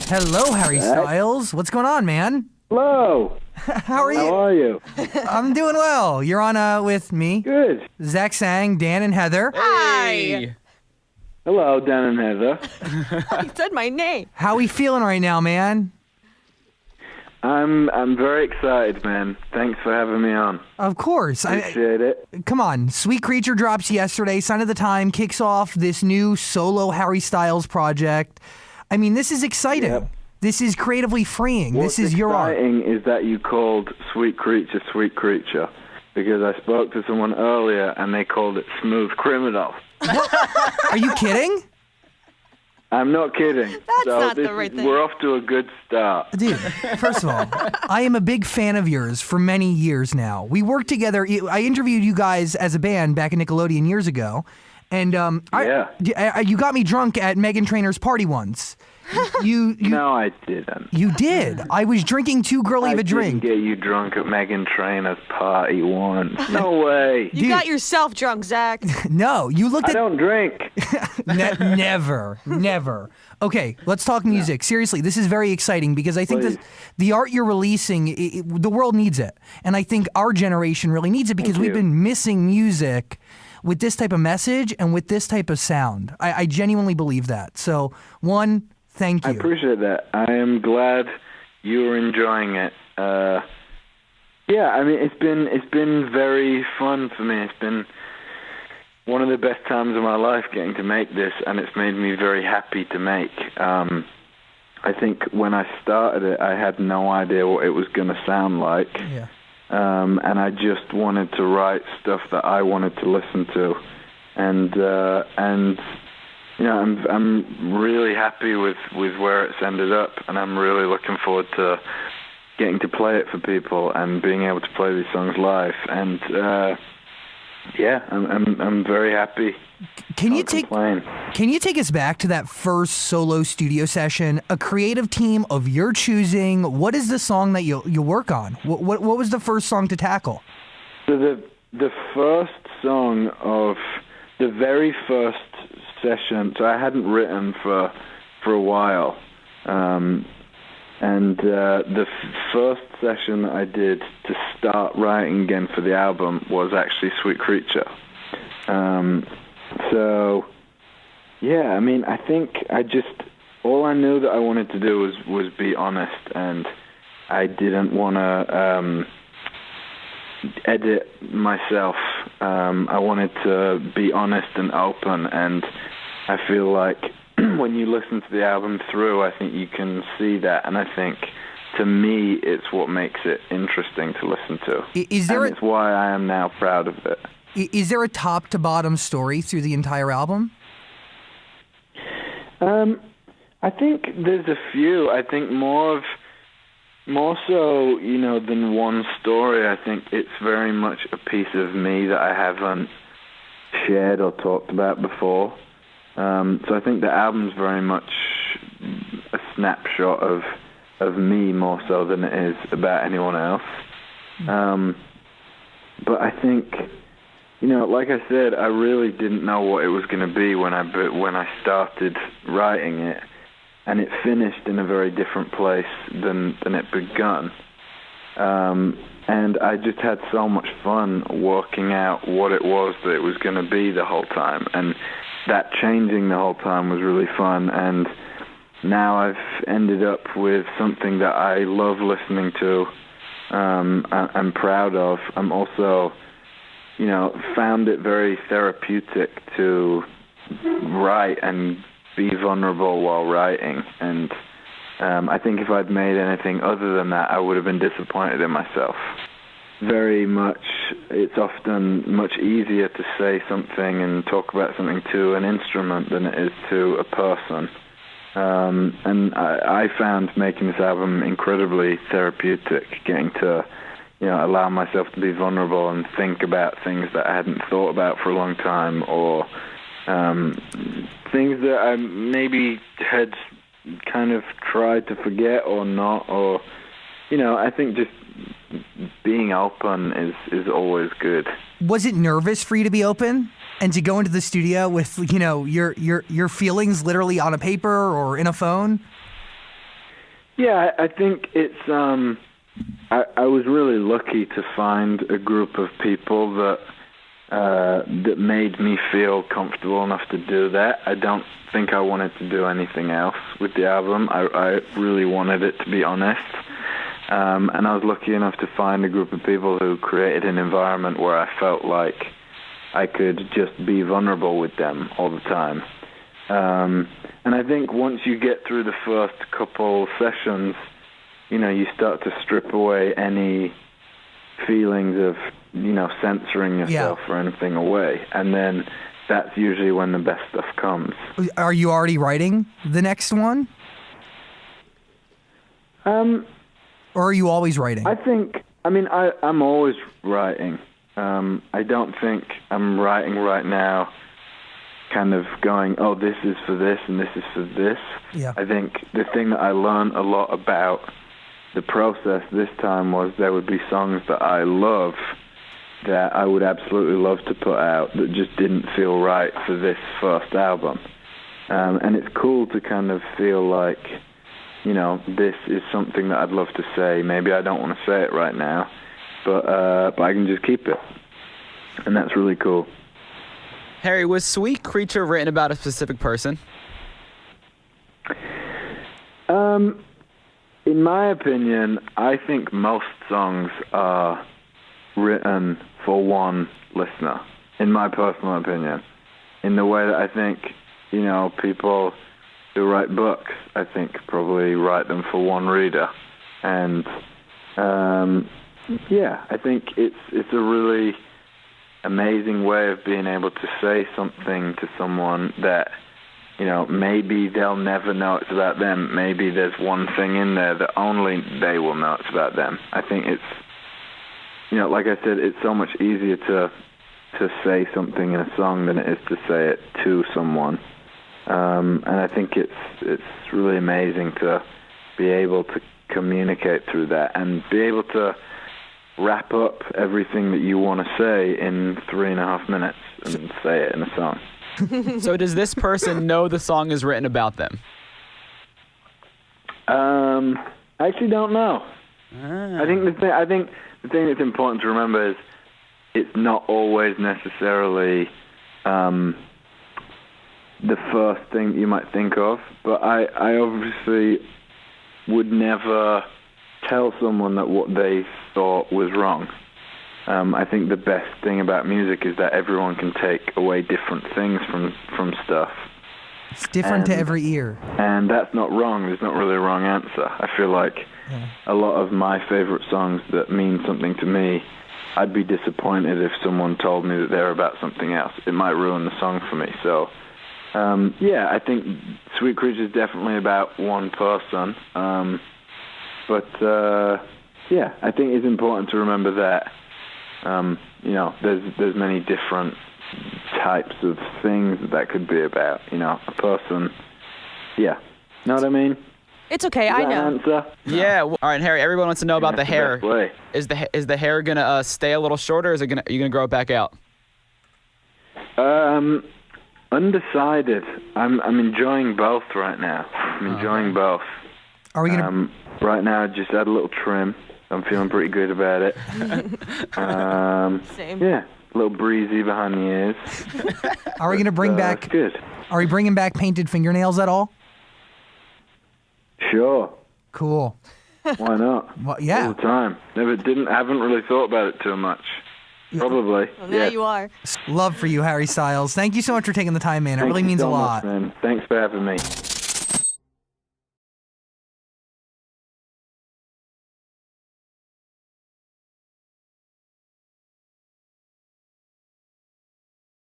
Hello, Harry Styles. What's going on, man? Hello. How are you? How are you? I'm doing well. You're on with me. Good. Zach Sang, Dan, and Heather. Hi. Hello, Dan and Heather. You said my name. How we feeling right now, man? I'm very excited, man. Thanks for having me on. Of course. Appreciate it. Come on. Sweet Creature drops yesterday. Sign of the Time kicks off this new solo Harry Styles project. I mean, this is exciting. Yep. This is creatively freeing. What's This is your art. exciting is that you called Sweet Creature, because I spoke to someone earlier and they called it Smooth Criminal. Are you kidding? I'm not kidding. That's not the right thing. We're off to a good start. Dude, first of all, I am a big fan of yours for many years now. We worked together. I interviewed you guys as a band back in Nickelodeon years ago. And you got me drunk at Meghan Trainor's party once. No, I didn't. You did. I was drinking too girly of a drink. I didn't get you drunk at Meghan Trainor's party once. No way. You got yourself drunk, Zach. No, you looked at... I don't drink. Never. Okay, let's talk music. Seriously, this is very exciting because I think the art you're releasing, the world needs it. And I think our generation really needs it because we've been missing music with this type of message and with this type of sound. I genuinely believe that. So, one, thank you. I appreciate that. I am glad you're enjoying it. Yeah, I mean, it's been very fun for me. It's been one of the best times of my life getting to make this, and it's made me very happy to make. I think when I started it, I had no idea what it was going to sound like. Yeah. And I just wanted to write stuff that I wanted to listen to, and you know, I'm really happy with where it's ended up, and I'm really looking forward to getting to play it for people and being able to play these songs live. And yeah, I'm very happy. Can you take us back to that first solo studio session? A creative team of your choosing. What is the song that you work on? What was the first song to tackle? So the first song of the very first session. So I hadn't written for a while, and the first session that I did to start writing again for the album was actually Sweet Creature. So, yeah, I mean, I think all I knew that I wanted to do was be honest, and I didn't want to edit myself. I wanted to be honest and open, and I feel like when you listen to the album through, I think you can see that, and I think, to me, it's what makes it interesting to listen to. It's why I am now proud of it. Is there a top-to-bottom story through the entire album? I think there's a few. I think more so, you know, than one story. I think it's very much a piece of me that I haven't shared or talked about before. So I think the album's very much a snapshot of me more so than it is about anyone else. But I think, you know, like I said, I really didn't know what it was going to be when I started writing it, and it finished in a very different place than it begun. And I just had so much fun working out what it was that it was going to be the whole time, and that changing the whole time was really fun. And now I've ended up with something that I love listening to. I'm proud of. I'm also, you know, found it very therapeutic to write and be vulnerable while writing. And I think if I'd made anything other than that, I would have been disappointed in myself. Very much, it's often much easier to say something and talk about something to an instrument than it is to a person. And I found making this album incredibly therapeutic, getting to, you know, allow myself to be vulnerable and think about things that I hadn't thought about for a long time, or things that I maybe had kind of tried to forget or not, or, you know, I think just being open is always good. Was it nervous for you to be open? and to go into the studio with, you know, your feelings literally on a paper or in a phone? Yeah, I think it's, I was really lucky to find a group of people that made me feel comfortable enough to do that. I don't think I wanted to do anything else with the album. I really wanted it to be honest. And I was lucky enough to find a group of people who created an environment where I felt like I could just be vulnerable with them all the time. And I think once you get through the first couple sessions, you know, you start to strip away any feelings of, you know, censoring yourself or anything away. And then that's usually when the best stuff comes. Are you already writing the next one? Or are you always writing? I'm always writing. I don't think I'm writing right now kind of going, oh, this is for this and this is for this. Yeah. I think the thing that I learned a lot about the process this time was there would be songs that I love that I would absolutely love to put out that just didn't feel right for this first album. And it's cool to kind of feel like, you know, this is something that I'd love to say. Maybe I don't want to say it right now, but I can just keep it. And that's really cool. Harry, was Sweet Creature written about a specific person? In my opinion, I think most songs are written for one listener, in my personal opinion. In the way that I think, you know, people who write books, I think probably write them for one reader. And, yeah, I think it's a really amazing way of being able to say something to someone that, you know, maybe they'll never know it's about them. Maybe there's one thing in there that only they will know it's about them. I think it's, you know, like I said, it's so much easier to say something in a song than it is to say it to someone. And I think it's really amazing to be able to communicate through that and be able to wrap up everything that you want to say in 3.5 minutes and say it in a song. So does this person know the song is written about them? I actually don't know. I think the thing that's important to remember is it's not always necessarily the first thing you might think of, but I obviously would never tell someone that what they thought was wrong. I think the best thing about music is that everyone can take away different things from stuff. It's different to every ear. And that's not wrong. There's not really a wrong answer. I feel like a lot of my favorite songs that mean something to me, I'd be disappointed if someone told me that they're about something else. It might ruin the song for me. So, yeah, I think Sweet Creature is definitely about one person. But, yeah, I think it's important to remember that, you know, there's many different types of things that could be about, you know, a person. Yeah. Know what I mean? It's okay, I know. Answer? Yeah. Well, all right, Harry, everyone wants to know about the hair. Is the hair going to stay a little shorter, or are you going to grow it back out? Undecided. I'm enjoying both right now. I'm enjoying both. Are we going to... Right now, I just had a little trim. I'm feeling pretty good about it. Same. Yeah, a little breezy behind the ears. Are we going to bring back... Good. Are we bringing back painted fingernails at all? Sure. Cool. Why not? Well, yeah. All the time. Haven't really thought about it too much. Probably. Well, now you are. Love for you, Harry Styles. Thank you so much for taking the time, man. It really means a lot. Much, man. Thanks for having me.